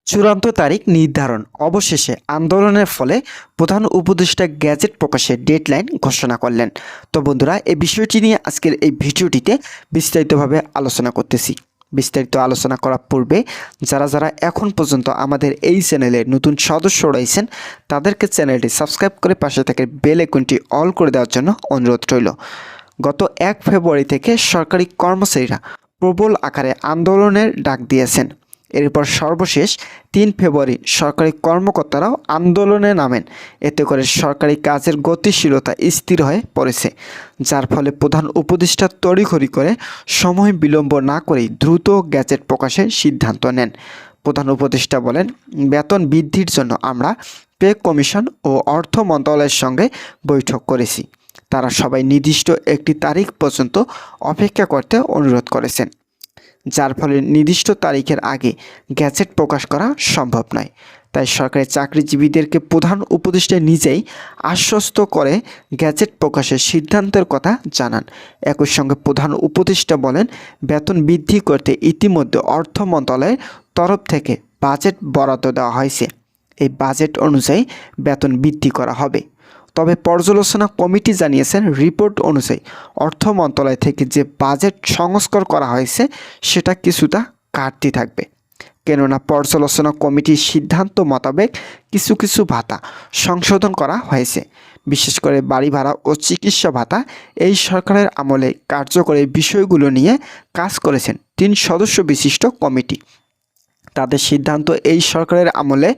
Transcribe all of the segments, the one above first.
চূড়ান্ত তারিখ নির্ধারণ। অবশেষে আন্দোলনের ফলে প্রধান উপদেষ্টা গ্যাজেট প্রকাশের ডেডলাইন ঘোষণা করলেন। তো বন্ধুরা, এই বিষয়টি নিয়ে আজকের এই ভিডিওটিতে বিস্তারিতভাবে আলোচনা করতেছি। বিস্তারিত আলোচনা করার পূর্বে যারা যারা এখন পর্যন্ত আমাদের এই চ্যানেলের নতুন সদস্য রয়েছেন তাদেরকে চ্যানেলটি সাবস্ক্রাইব করে পাশে থেকে বেল আইকনটি অল করে দেওয়ার জন্য অনুরোধ রইল। গত 1 ফেব্রুয়ারি থেকে সরকারি কর্মচারীরা প্রবল আকারে আন্দোলনের ডাক দিয়েছেন। এরপর সর্বশেষ 3 ফেব্রুয়ারি সরকারি কর্মকর্তারাও আন্দোলনে নামেন। এতে করে সরকারি কাজের গতিশীলতা স্থির হয়ে পড়েছে, যার ফলে প্রধান উপদেষ্টা তড়িঘড়ি করে সময় বিলম্ব না করেই দ্রুত গ্যাজেট প্রকাশের সিদ্ধান্ত নেন। প্রধান উপদেষ্টা বলেন, বেতন বৃদ্ধির জন্য আমরা পে কমিশন ও অর্থ মন্ত্রণালয়ের সঙ্গে বৈঠক করেছি। তারা সবাই নির্দিষ্ট একটি তারিখ পর্যন্ত অপেক্ষা করতে অনুরোধ করেছেন, যার ফলে নির্দিষ্ট তারিখের আগে গ্যাজেট প্রকাশ করা সম্ভব নয়। তাই সরকারি চাকরিজীবীদেরকে প্রধান উপদেষ্টা নিজেই আশ্বস্ত করে গ্যাজেট প্রকাশের সিদ্ধান্তের কথা জানান। একই সঙ্গে প্রধান উপদেষ্টা বলেন, বেতন বৃদ্ধি করতে ইতিমধ্যে অর্থ মন্ত্রণালয়ের তরফ থেকে বাজেট বরাদ্দ দেওয়া হয়েছে। এই বাজেট অনুযায়ী বেতন বৃদ্ধি করা হবে। তবে পর্যালোচনা কমিটি জানিয়েছেন, রিপোর্ট অনুযায়ী অর্থ মন্ত্রণালয় থেকে যে বাজেট সংস্কার করা হয়েছে সেটা কিছুটা ঘাটতি থাকবে। কেননা পর্যালোচনা কমিটির সিদ্ধান্ত মোতাবেক কিছু কিছু ভাতা সংশোধন করা হয়েছে। বিশেষ করে বাড়ি ভাড়া ও চিকিৎসা ভাতা এই সরকারের আমলে কার্যকরী বিষয়গুলো নিয়ে কাজ করেছেন 3 সদস্য বিশিষ্ট কমিটি। তাদের সিদ্ধান্ত, এই সরকারের আমলে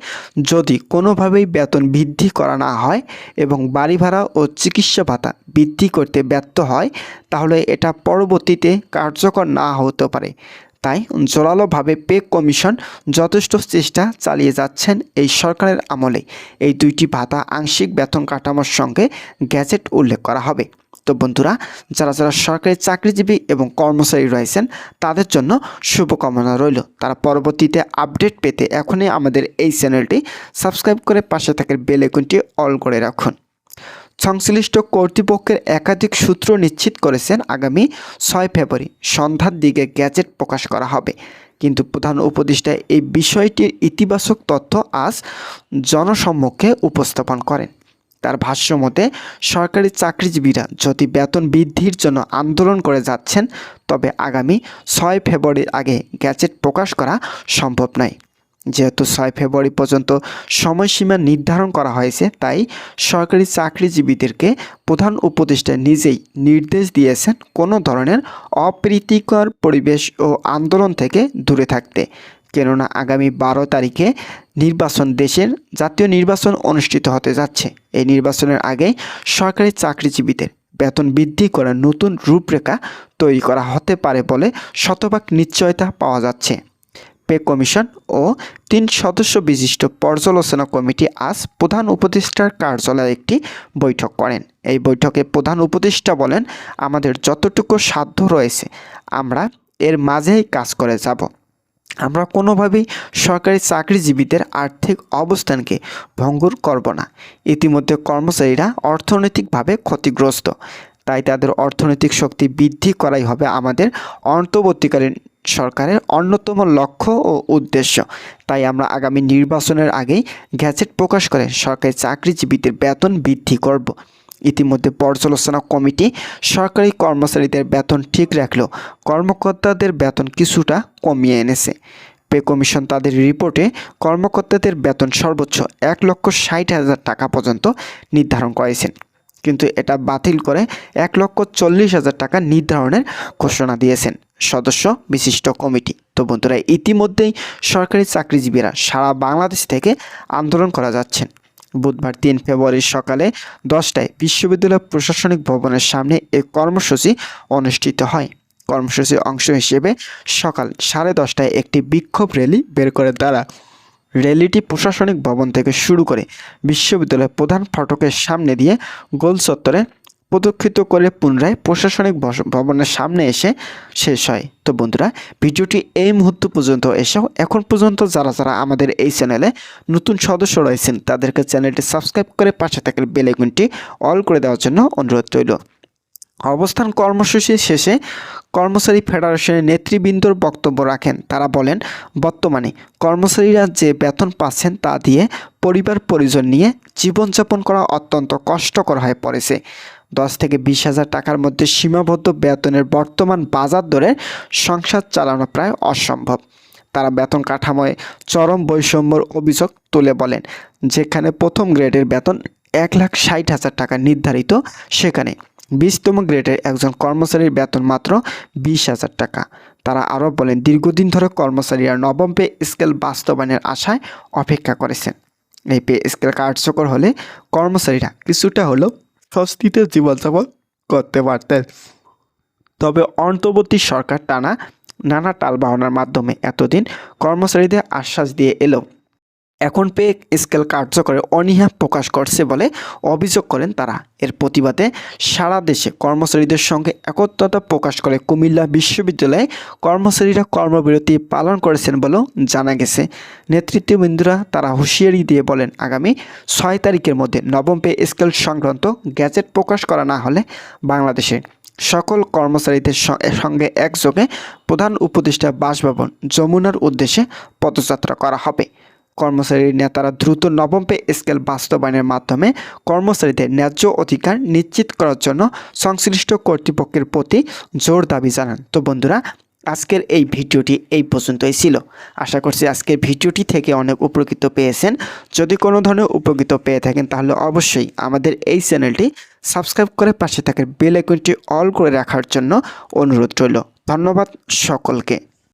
যদি কোনোভাবেই বেতন বৃদ্ধি করা না হয় এবং বাড়ি ভাড়া ও চিকিৎসা ভাতা বৃদ্ধি করতে ব্যর্থ হয় তাহলে এটা পরবর্তীতে কার্যকর না হতে পারে। তাই জোরালোভাবে পে কমিশন যথেষ্ট চেষ্টা চালিয়ে যাচ্ছেন এই সরকারের আমলে। এই 2টি ভাতা আংশিক বেতন কাঠামোর সঙ্গে গ্যাজেট উল্লেখ করা হবে। তো বন্ধুরা, যারা যারা সরকারি চাকরিজীবী এবং কর্মচারী রয়েছেন তাদের জন্য শুভকামনা রইল। তারা পরবর্তীতে আপডেট পেতে এখনই আমাদের এই চ্যানেলটি সাবস্ক্রাইব করে পাশে থাকা বেল আইকনটি অল করে রাখুন। সংশ্লিষ্ট কর্তৃপক্ষের একাধিক সূত্র নিশ্চিত করেছেন, আগামী 6 ফেব্রুয়ারি সন্ধ্যার দিকে গ্যাজেট প্রকাশ করা হবে। কিন্তু প্রধান উপদেষ্টা এই বিষয়টির ইতিবাচক তথ্য আজ জনসম্মুখে উপস্থাপন করেন। তার ভাষ্য মতে, সরকারি চাকরিজীবীরা যদি বেতন বৃদ্ধির জন্য আন্দোলন করে যাচ্ছেন তবে আগামী 6 ফেব্রুয়ারির আগে গ্যাজেট প্রকাশ করা সম্ভব নয়। যেহেতু 6 ফেব্রুয়ারি পর্যন্ত সময়সীমা নির্ধারণ করা হয়েছে, তাই সরকারি চাকরিজীবীদেরকে প্রধান উপদেষ্টা নিজেই নির্দেশ দিয়েছেন কোনো ধরনের অপ্রীতিকর পরিবেশ ও আন্দোলন থেকে দূরে থাকতে। কেননা আগামী 12 তারিখে দেশের জাতীয় নির্বাচন অনুষ্ঠিত হতে যাচ্ছে। এই নির্বাচনের আগে সরকারি চাকরিজীবীদের বেতন বৃদ্ধি করার নতুন রূপরেখা তৈরি করা হতে পারে বলে শতভাগ নিশ্চয়তা পাওয়া যাচ্ছে। পে কমিশন ও 3 সদস্য বিশিষ্ট পর্যালোচনা কমিটি আজ প্রধান উপদেষ্টার কার্যালয়ে একটি বৈঠক করেন। এই বৈঠকে প্রধান উপদেষ্টা বলেন, আমাদের যতটুকু সাধ্য রয়েছে আমরা এর মাঝেই কাজ করে যাব। আমরা কোনোভাবেই সরকারি চাকরিজীবীদের আর্থিক অবস্থানকে ভঙ্গুর করব না। ইতিমধ্যে কর্মচারীরা অর্থনৈতিকভাবে ক্ষতিগ্রস্ত, তাই তাদের অর্থনৈতিক শক্তি বৃদ্ধি করাই হবে আমাদের অন্তর্বর্তীকালীন সরকারের অন্যতম লক্ষ্য ও উদ্দেশ্য। তাই আমরা আগামী নির্বাচনের আগেই গ্যাজেট প্রকাশ করে সরকারি চাকরিজীবীদের বেতন বৃদ্ধি করব। ইতিমধ্যে পর্যালোচনা কমিটি সরকারি কর্মচারীদের বেতন ঠিক রাখলেও কর্মকর্তাদের বেতন কিছুটা কমিয়ে এনেছে। পে কমিশন তাদের রিপোর্টে কর্মকর্তাদের বেতন সর্বোচ্চ 1,60,000 টাকা পর্যন্ত নির্ধারণ করেছেন, কিন্তু এটা বাতিল করে 1,40,000 টাকা নির্ধারণের ঘোষণা দিয়েছেন সদস্য বিশিষ্ট কমিটি। তো বন্ধুরা, ইতিমধ্যেই সরকারি চাকরিজীবীরা সারা বাংলাদেশ থেকে আন্দোলন করা যাচ্ছেন। বুধবার 3 ফেব্রুয়ারি সকালে 10টায় বিশ্ববিদ্যালয় প্রশাসনিক ভবনের সামনে এই কর্মসূচি অনুষ্ঠিত হয়। কর্মসূচির অংশ হিসেবে সকাল 10:30টায় একটি বিক্ষোভ র্যালি বের করে তারা র্যালিটি প্রশাসনিক ভবন থেকে শুরু করে বিশ্ববিদ্যালয়ের প্রধান ফটকের সামনে দিয়ে গোল চত্বরে প্রদক্ষিণ করে পুনরায় প্রশাসনিক ভবনের সামনে এসে শেষ হয়। তো বন্ধুরা, ভিডিওটি এই মুহূর্ত পর্যন্ত এসেও এখন পর্যন্ত যারা যারা আমাদের এই চ্যানেলে নতুন সদস্য রয়েছেন তাদেরকে চ্যানেলটি সাবস্ক্রাইব করে পাশে থাকা বেল আইকনটি অল করে দেওয়ার জন্য অনুরোধ রইল। অবস্থান কর্মসূচি শেষে কর্মচারী ফেডারেশনের নেতৃবৃন্দর বক্তব্য রাখেন। তারা বলেন, বর্তমানে কর্মচারীরা যে বেতন পাচ্ছেন তা দিয়ে পরিবার পরিজন নিয়ে জীবনযাপন করা অত্যন্ত কষ্টকর হয়ে পড়েছে। 10 থেকে 20,000 টাকার মধ্যে সীমাবদ্ধ বেতনের বর্তমান বাজার দরে সংসার চালানো প্রায় অসম্ভব। তারা বেতন কাঠামোয় চরম বৈষম্যর অভিযোগ তুলে বলেন, যেখানে প্রথম গ্রেডের বেতন 1,60,000 টাকা নির্ধারিত, সেখানে 20তম গ্রেডের একজন কর্মচারীর বেতন মাত্র 20,000 টাকা। তারা আরও বলেন, দীর্ঘদিন ধরে কর্মচারীরা নবম পে স্কেল বাস্তবায়নের আশায় অপেক্ষা করেছেন। এই পে স্কেল কার্যকর হলে কর্মচারীরা কিছুটা হলেও স্বস্তিতে জীবনযাপন করতে পারতেন। তবে অন্তর্বর্তী সরকার নানা টালবাহানার মাধ্যমে এতদিন কর্মচারীদের আশ্বাস দিয়ে এলেও এখন পে স্কেল কার্যকরে অনীহা প্রকাশ করছে বলে অভিযোগ করেন তারা। এর প্রতিবাদে সারা দেশে কর্মচারীদের সঙ্গে একত্রতা প্রকাশ করে কুমিল্লা বিশ্ববিদ্যালয়ে কর্মচারীরা কর্মবিরতি পালন করেছেন বলেও জানা গেছে। নেতৃত্ববৃন্দরা তারা হুঁশিয়ারি দিয়ে বলেন, আগামী 6 তারিখের মধ্যে নবম পে স্কেল সংক্রান্ত গ্যাজেট প্রকাশ করা না হলে বাংলাদেশের সকল কর্মচারীদের সঙ্গে একযোগে প্রধান উপদেষ্টা বাসভবন যমুনার উদ্দেশ্যে পদযাত্রা করা হবে। কর্মচারীর নেতারা দ্রুত নবম পে স্কেল বাস্তবায়নের মাধ্যমে কর্মচারীদের ন্যায্য অধিকার নিশ্চিত করার জন্য সংশ্লিষ্ট কর্তৃপক্ষের প্রতি জোর দাবি জানান। তো বন্ধুরা, আজকের এই ভিডিওটি এই পর্যন্তই ছিল। আশা করছি আজকের ভিডিওটি থেকে অনেক উপকৃত পেয়েছেন। যদি কোনো ধরনের উপকৃত পেয়ে থাকেন তাহলে অবশ্যই আমাদের এই চ্যানেলটি সাবস্ক্রাইব করে পাশে থাকা বেল আইকনটি অল করে রাখার জন্য অনুরোধ রইল। ধন্যবাদ সকলকে।